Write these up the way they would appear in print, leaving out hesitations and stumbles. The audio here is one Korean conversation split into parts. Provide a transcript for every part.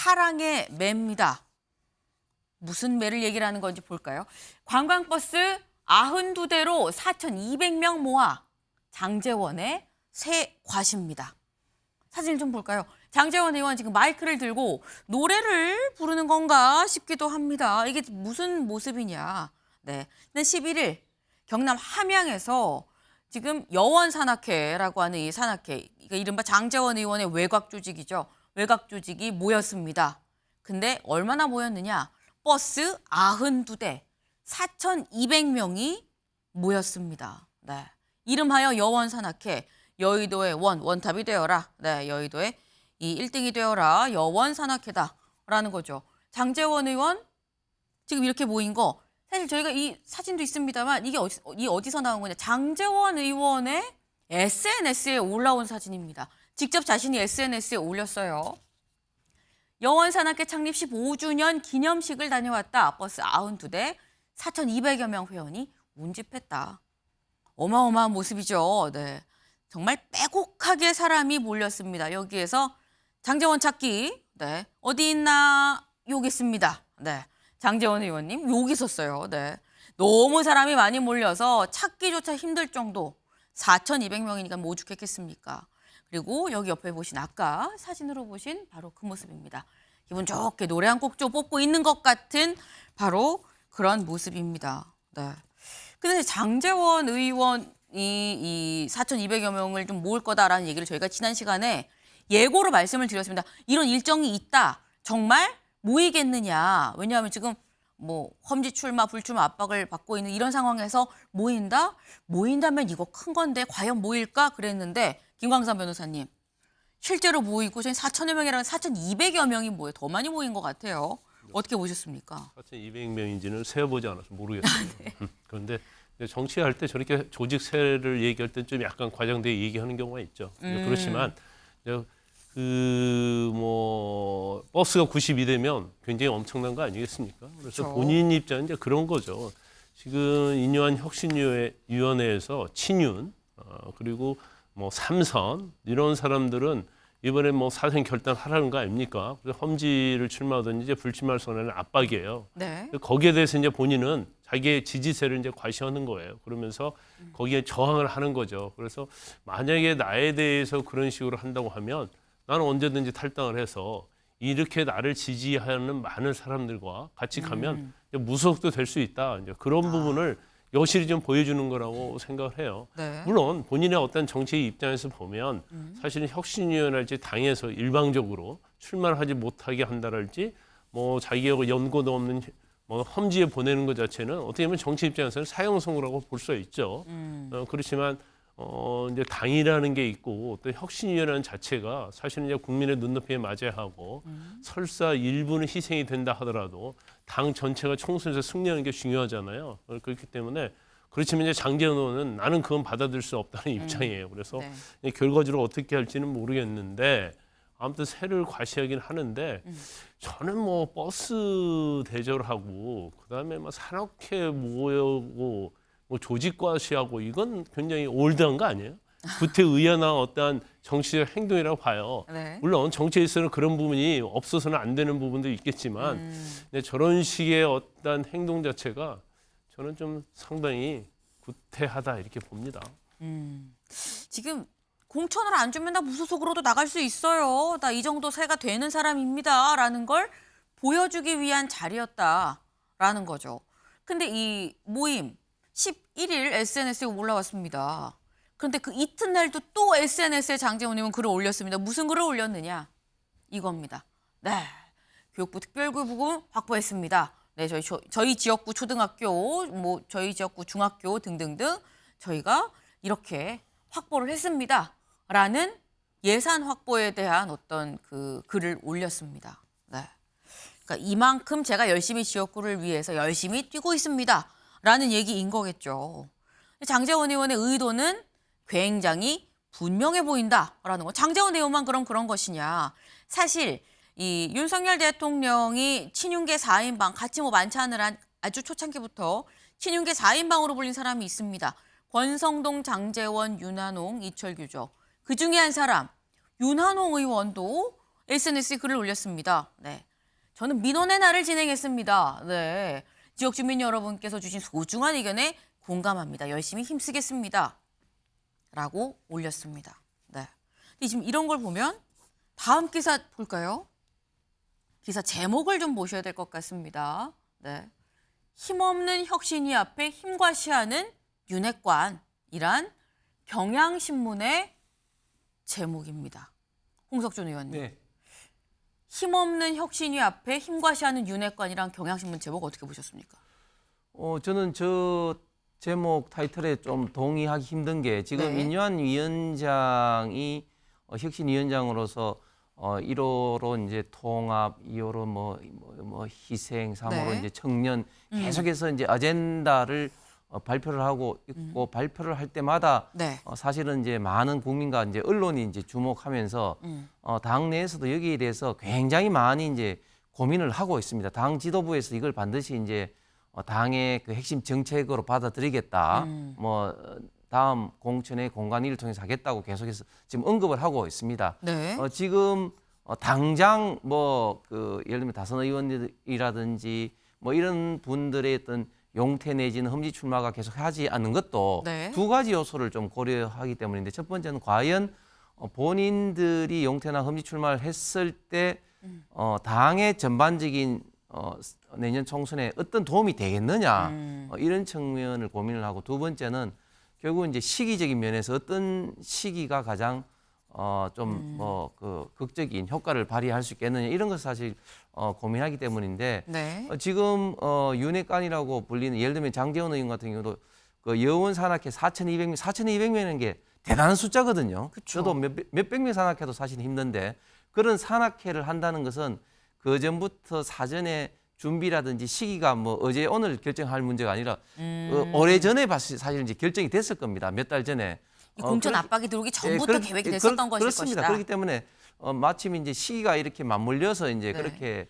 사랑의 매입니다. 무슨 매를 얘기를 하는 건지 볼까요? 관광버스 92대로 4,200명 모아 장제원의 새 과시입니다. 사진을 좀 볼까요? 장제원 의원 지금 마이크를 들고 노래를 부르는 건가 싶기도 합니다. 이게 무슨 모습이냐. 네. 11일 경남 함양에서 지금 여원산악회라고 하는 이 산악회, 이른바 장제원 의원의 외곽 조직이죠. 외곽 조직이 모였습니다. 근데 얼마나 모였느냐? 버스 92대, 4,200명이 모였습니다. 네. 이름하여 여원산악회, 여의도의 원탑이 되어라. 네, 여의도의 이 1등이 되어라. 여원산악회다라는 거죠. 장제원 의원 지금 이렇게 모인 거, 사실 저희가 이 사진도 있습니다만 이게 어디서 나온 거냐? 장제원 의원의 SNS에 올라온 사진입니다. 직접 자신이 SNS에 올렸어요. 여원산악회 창립 15주년 기념식을 다녀왔다. 버스 92대, 4,200여 명 회원이 운집했다. 어마어마한 모습이죠. 네, 정말 빼곡하게 사람이 몰렸습니다. 여기에서 장제원 찾기, 네, 어디 있나? 여기 있습니다. 네, 장제원 의원님 여기 있었어요. 네, 너무 사람이 많이 몰려서 찾기조차 힘들 정도. 4,200명이니까 뭐 오죽했겠습니까? 그리고 여기 옆에 보신 아까 사진으로 보신 바로 그 모습입니다. 기분 좋게 노래 한 곡 좀 뽑고 있는 것 같은 바로 그런 모습입니다. 네. 근데 장제원 의원이 이 4,200여 명을 좀 모을 거다라는 얘기를 저희가 지난 시간에 예고로 말씀을 드렸습니다. 이런 일정이 있다. 정말 모이겠느냐. 왜냐하면 지금 뭐 험지 출마, 불출마 압박을 받고 있는 이런 상황에서 모인다? 모인다면 이거 큰 건데 과연 모일까? 그랬는데 김광삼 변호사님, 실제로 모이고 저희 4,000여 명이랑 4,200여 명이 모여 더 많이 모인 것 같아요. 어떻게 보셨습니까? 4,200명인지는 세어보지 않아서 모르겠어요. 네. 그런데 정치할 때 저렇게 조직세를 얘기할 때 좀 약간 과장되게 얘기하는 경우가 있죠. 그렇지만 그 버스가 92대면 굉장히 엄청난 거 아니겠습니까? 그래서 그렇죠. 본인 입장은 이제 그런 거죠. 지금 인요한 혁신위원회에서 친윤 그리고 뭐 삼선 이런 사람들은 이번에 뭐 사생 결단하라는 거 아닙니까? 그래서 험지를 출마하든지 이제 불출마 선언은 압박이에요. 네. 거기에 대해서 이제 본인은 자기의 지지세를 이제 과시하는 거예요. 그러면서 거기에 저항을 하는 거죠. 그래서 만약에 나에 대해서 그런 식으로 한다고 하면 나는 언제든지 탈당을 해서 이렇게 나를 지지하는 많은 사람들과 같이 가면 무속도 될 수 있다. 이제 그런 부분을 여실히 좀 보여주는 거라고 생각을 해요. 네. 물론 본인의 어떤 정치의 입장에서 보면 사실은 혁신위원회랄지 당에서 일방적으로 출마를 하지 못하게 한다랄지 뭐 자기하고 연고도 없는 뭐 험지에 보내는 것 자체는 어떻게 보면 정치 입장에서는 사형선고라고 볼 수 있죠. 그렇지만 이제 당이라는 게 있고 또 혁신위원회라는 자체가 사실은 이제 국민의 눈높이에 맞아야 하고 설사 일부는 희생이 된다 하더라도 당 전체가 총선에서 승리하는 게 중요하잖아요. 그렇기 때문에 그렇지만 이제 장제원 의원은 나는 그건 받아들일 수 없다는 입장이에요. 그래서 네. 결과적으로 어떻게 할지는 모르겠는데 아무튼 세를 과시하긴 하는데 저는 뭐 버스 대절하고 그다음에 막 산악회 모여고 뭐 조직 과시하고 이건 굉장히 올드한 거 아니에요? 구태의연한 어떠한 정치적 행동이라고 봐요. 네. 물론 정치에서는 그런 부분이 없어서는 안 되는 부분도 있겠지만 근데 저런 식의 어떠한 행동 자체가 저는 좀 상당히 구태하다 이렇게 봅니다. 지금 공천을 안 주면 나 무소속으로도 나갈 수 있어요. 나 이 정도 세가 되는 사람입니다. 라는 걸 보여주기 위한 자리였다라는 거죠. 근데 이 모임 11일 SNS에 올라왔습니다. 그런데 그 이튿날도 또 SNS에 장제원 의원 글을 올렸습니다. 무슨 글을 올렸느냐? 이겁니다. 네, 교육부 특별교부금 확보했습니다. 네, 저희 지역구 초등학교, 뭐 저희 지역구 중학교 등등등 저희가 이렇게 확보를 했습니다. 라는 예산 확보에 대한 어떤 그 글을 올렸습니다. 네. 그러니까 이만큼 제가 열심히 지역구를 위해서 열심히 뛰고 있습니다. 라는 얘기인 거겠죠. 장제원 의원의 의도는 굉장히 분명해 보인다라는 거. 장제원 의원만 그런 것이냐. 사실 이 윤석열 대통령이 친윤계 4인방 같이 뭐 만찬을 한 아주 초창기부터 친윤계 4인방으로 불린 사람이 있습니다. 권성동, 장제원, 윤한홍, 이철규죠. 그중에 한 사람 윤한홍 의원도 SNS에 글을 올렸습니다. 네. 저는 민원의 날을 진행했습니다. 네. 지역 주민 여러분께서 주신 소중한 의견에 공감합니다. 열심히 힘쓰겠습니다. 라고 올렸습니다. 네. 근데 지금 이런 걸 보면 다음 기사 볼까요? 기사 제목을 좀 보셔야 될 것 같습니다. 네. 힘없는 혁신위 앞에 힘과 시하는 윤핵관이란 경향신문의 제목입니다. 홍석준 의원님. 네. 힘없는 혁신위 앞에 힘과 시하는 윤핵관이란 경향신문 제목 어떻게 보셨습니까? 저는 저 제목 타이틀에 좀 동의하기 힘든 게 지금 네. 인유한 위원장이 혁신위원장으로서 1호로 이제 통합, 2호로 뭐 희생, 3호로 네. 이제 청년 계속해서 이제 아젠다를 발표를 하고 있고 발표를 할 때마다 네. 사실은 이제 많은 국민과 이제 언론이 이제 주목하면서 당 내에서도 여기에 대해서 굉장히 많이 이제 고민을 하고 있습니다. 당 지도부에서 이걸 반드시 이제 당의 그 핵심 정책으로 받아들이겠다. 뭐 다음 공천의 공관위를 통해서 하겠다고 계속해서 지금 언급을 하고 있습니다. 네. 지금 당장 뭐 그 예를 들면 다선 의원이라든지 뭐 이런 분들의 어떤 용퇴 내지는 험지 출마가 계속 하지 않는 것도 네. 두 가지 요소를 좀 고려하기 때문인데 첫 번째는 과연 본인들이 용퇴나 험지 출마를 했을 때 당의 전반적인 내년 총선에 어떤 도움이 되겠느냐 이런 측면을 고민을 하고 두 번째는 결국 이제 시기적인 면에서 어떤 시기가 가장 좀 그 극적인 효과를 발휘할 수 있겠느냐 이런 것을 사실 고민하기 때문인데 네. 지금 윤핵관이라고 불리는 예를 들면 장제원 의원 같은 경우도 그 여원 산악회 4,200명이라는 게 대단한 숫자거든요. 그쵸. 저도 몇백 명 산악회도 사실 힘든데 그런 산악회를 한다는 것은 그 전부터 사전에 준비라든지 시기가 뭐 어제 오늘 결정할 문제가 아니라 오래전에 사실 이제 결정이 됐을 겁니다. 몇 달 전에. 이 공천 그렇기- 압박이 들어오기 전부터 계획이 됐었던 것일 그렇습니다. 것이다. 그렇기 때문에 마침 이제 시기가 이렇게 맞물려서 이제 네. 그렇게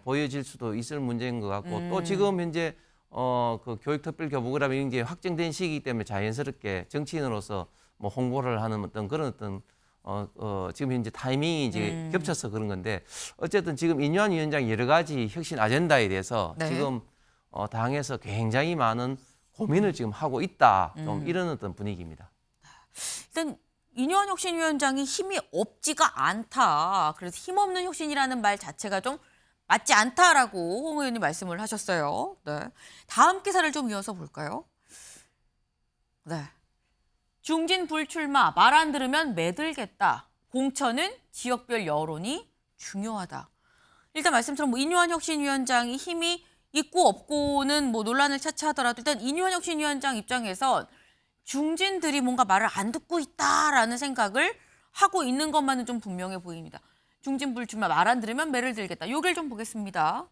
보여질 수도 있을 문제인 것 같고 또 음. 지금 현재 그 교육특별교부금이 이제 확정된 시기이기 때문에 자연스럽게 정치인으로서 뭐 홍보를 하는 그런 지금 현재 타이밍이 이제 겹쳐서 그런 건데 어쨌든 지금 인유한 위원장 여러 가지 혁신 아젠다에 대해서 네. 지금 당에서 굉장히 많은 고민을 지금 하고 있다. 좀 이런 어떤 분위기입니다. 일단 인유한 혁신위원장이 힘이 없지가 않다. 그래서 힘없는 혁신이라는 말 자체가 좀 맞지 않다라고 홍 의원님 말씀을 하셨어요. 네. 다음 기사를 좀 이어서 볼까요? 네. 중진 불출마 말 안 들으면 매들겠다. 공천은 지역별 여론이 중요하다. 일단 말씀처럼 뭐 인유한 혁신위원장이 힘이 있고 없고는 뭐 논란을 차치하더라도 일단 인유한 혁신위원장 입장에선 중진들이 뭔가 말을 안 듣고 있다라는 생각을 하고 있는 것만은 좀 분명해 보입니다. 중진 불출마 말 안 들으면 매를 들겠다. 요걸 좀 보겠습니다.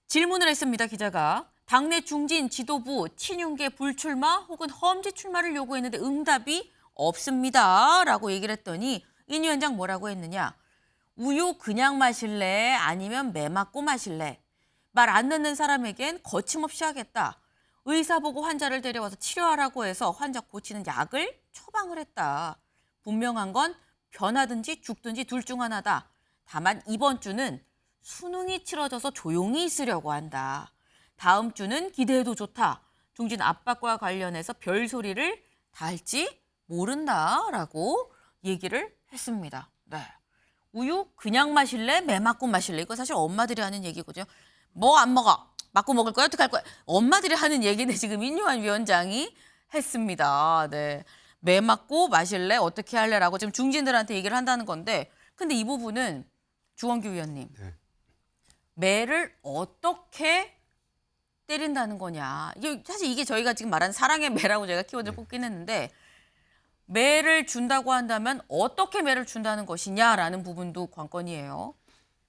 질문을 했습니다. 기자가. 당내 중진 지도부 친윤계 불출마 혹은 험지 출마를 요구했는데 응답이 없습니다. 라고 얘기를 했더니 인 위원장 뭐라고 했느냐. 우유 그냥 마실래 아니면 매 맞고 마실래. 말 안 듣는 사람에겐 거침없이 하겠다. 의사 보고 환자를 데려와서 치료하라고 해서 환자 고치는 약을 처방을 했다. 분명한 건 변하든지 죽든지 둘 중 하나다. 다만 이번 주는 수능이 치러져서 조용히 있으려고 한다. 다음 주는 기대해도 좋다. 중진 압박과 관련해서 별소리를 다 할지 모른다라고 얘기를 했습니다. 네. 우유 그냥 마실래? 매 맞고 마실래? 이거 사실 엄마들이 하는 얘기거든요. 뭐 안 먹어? 맞고 먹을 거야? 어떻게 할 거야? 엄마들이 하는 얘기는 지금 인유한 위원장이 했습니다. 네. 매 맞고 마실래? 어떻게 할래라고 지금 중진들한테 얘기를 한다는 건데 근데 이 부분은 주원규 위원님. 네. 매를 어떻게 때린다는 거냐. 사실 이게 저희가 지금 말하는 사랑의 매라고 제가 키워드를 뽑긴 했는데 매를 준다고 한다면 어떻게 매를 준다는 것이냐라는 부분도 관건이에요.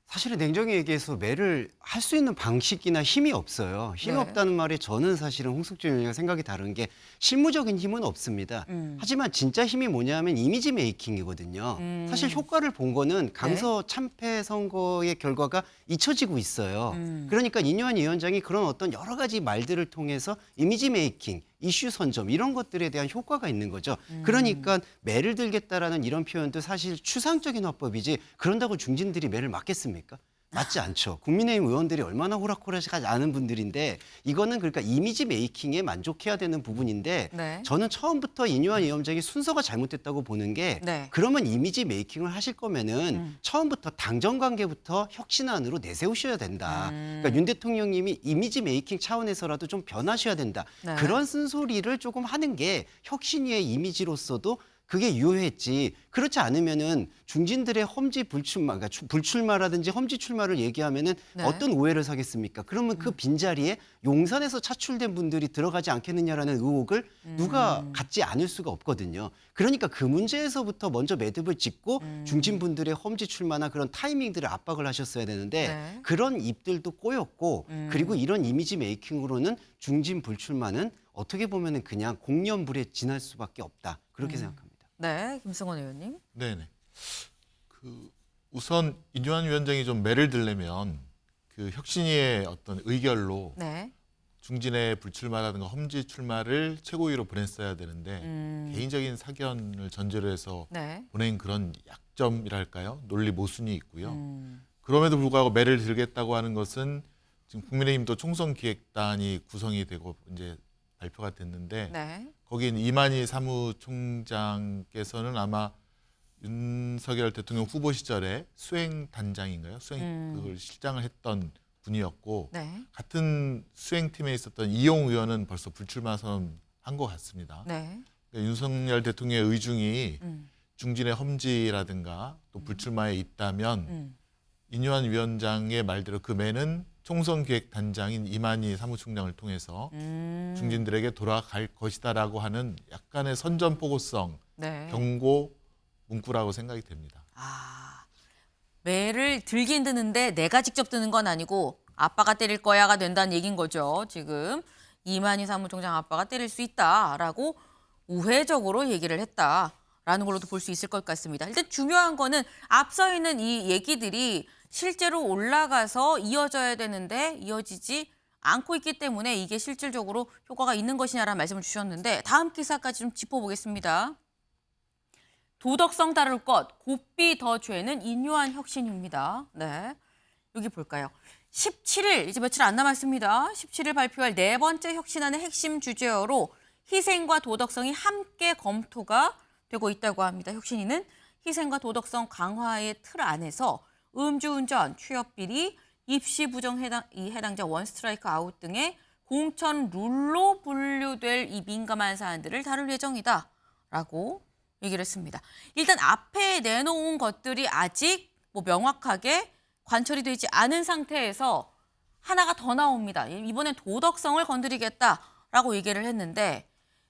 사실은 냉정히 얘기해서 매를 할 수 있는 방식이나 힘이 없어요. 힘이 네. 없다는 말에 저는 사실은 홍석준 의원과 생각이 다른 게 실무적인 힘은 없습니다. 하지만 진짜 힘이 뭐냐면 이미지 메이킹이거든요. 사실 효과를 본 거는 강서 참패 선거의 결과가 잊혀지고 있어요. 그러니까 인유한 위원장이 그런 어떤 여러 가지 말들을 통해서 이미지 메이킹, 이슈 선점 이런 것들에 대한 효과가 있는 거죠. 그러니까 매를 들겠다라는 이런 표현도 사실 추상적인 화법이지 그런다고 중진들이 매를 맞겠습니까? 맞지 않죠. 국민의힘 의원들이 얼마나 호락호락하지 않은 분들인데 이거는 그러니까 이미지 메이킹에 만족해야 되는 부분인데 네. 저는 처음부터 이뇨한 위원장이 순서가 잘못됐다고 보는 게 네. 그러면 이미지 메이킹을 하실 거면은 처음부터 당정 관계부터 혁신안으로 내세우셔야 된다. 그러니까 윤 대통령님이 이미지 메이킹 차원에서라도 좀 변하셔야 된다. 네. 그런 쓴소리를 조금 하는 게 혁신위의 이미지로서도 그게 유효했지. 그렇지 않으면은 중진들의 험지 불출마, 그러니까 불출마라든지 험지 출마를 얘기하면은 네. 어떤 오해를 사겠습니까? 그러면 그 빈자리에 용산에서 차출된 분들이 들어가지 않겠느냐라는 의혹을 누가 갖지 않을 수가 없거든요. 그러니까 그 문제에서부터 먼저 매듭을 짓고 중진분들의 험지 출마나 그런 타이밍들을 압박을 하셨어야 되는데 네. 그런 입들도 꼬였고 그리고 이런 이미지 메이킹으로는 중진 불출마는 어떻게 보면은 그냥 공연불에 지날 수밖에 없다. 그렇게 생각합니다. 네, 김승원 의원님. 네네. 우선 이뇨한 위원장이 좀 매를 들려면 그 혁신위의 어떤 의결로 네. 중진의 불출마라든가 험지 출마를 최고위로 보냈어야 되는데 개인적인 사견을 전제로 해서 네. 보낸 그런 약점이랄까요? 논리 모순이 있고요. 그럼에도 불구하고 매를 들겠다고 하는 것은 지금 국민의힘도 총선 기획단이 구성이 되고 이제 발표가 됐는데 네. 거긴 이만희 사무총장께서는 아마 윤석열 대통령 후보 시절에 수행단장인가요? 그걸 실장을 했던 분이었고 네. 같은 수행팀에 있었던 이용 의원은 벌써 불출마 선언한 것 같습니다. 네. 그러니까 윤석열 대통령의 의중이 중진의 험지라든가 또 불출마에 있다면 이뇨한 위원장의 말대로 그 매는 총선기획단장인 이만희 사무총장을 통해서 중진들에게 돌아갈 것이다라고 하는 약간의 선전포고성 네. 경고 문구라고 생각이 됩니다. 아, 매를 들긴 드는데 내가 직접 드는 건 아니고 아빠가 때릴 거야가 된다는 얘기인 거죠. 지금 이만희 사무총장 아빠가 때릴 수 있다라고 우회적으로 얘기를 했다라는 걸로도 볼 수 있을 것 같습니다. 일단 중요한 거는 앞서 있는 이 얘기들이 실제로 올라가서 이어져야 되는데 이어지지 않고 있기 때문에 이게 실질적으로 효과가 있는 것이냐라는 말씀을 주셨는데 다음 기사까지 좀 짚어보겠습니다. 도덕성 다룰 것, 곱비 더 죄는 인요한 혁신입니다. 네, 여기 볼까요? 17일, 이제 며칠 안 남았습니다. 17일 발표할 네 번째 혁신안의 핵심 주제어로 희생과 도덕성이 함께 검토가 되고 있다고 합니다. 혁신위는 희생과 도덕성 강화의 틀 안에서 음주운전, 취업비리, 입시 부정 해당자 원스트라이크 아웃 등의 공천 룰로 분류될 이 민감한 사안들을 다룰 예정이다라고 얘기를 했습니다. 일단 앞에 내놓은 것들이 아직 뭐 명확하게 관철이 되지 않은 상태에서 하나가 더 나옵니다. 이번엔 도덕성을 건드리겠다라고 얘기를 했는데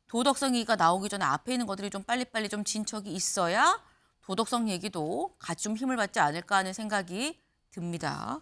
도덕성이가 나오기 전에 앞에 있는 것들이 좀 빨리빨리 좀 진척이 있어야 도덕성 얘기도 같이 좀 힘을 받지 않을까 하는 생각이 듭니다.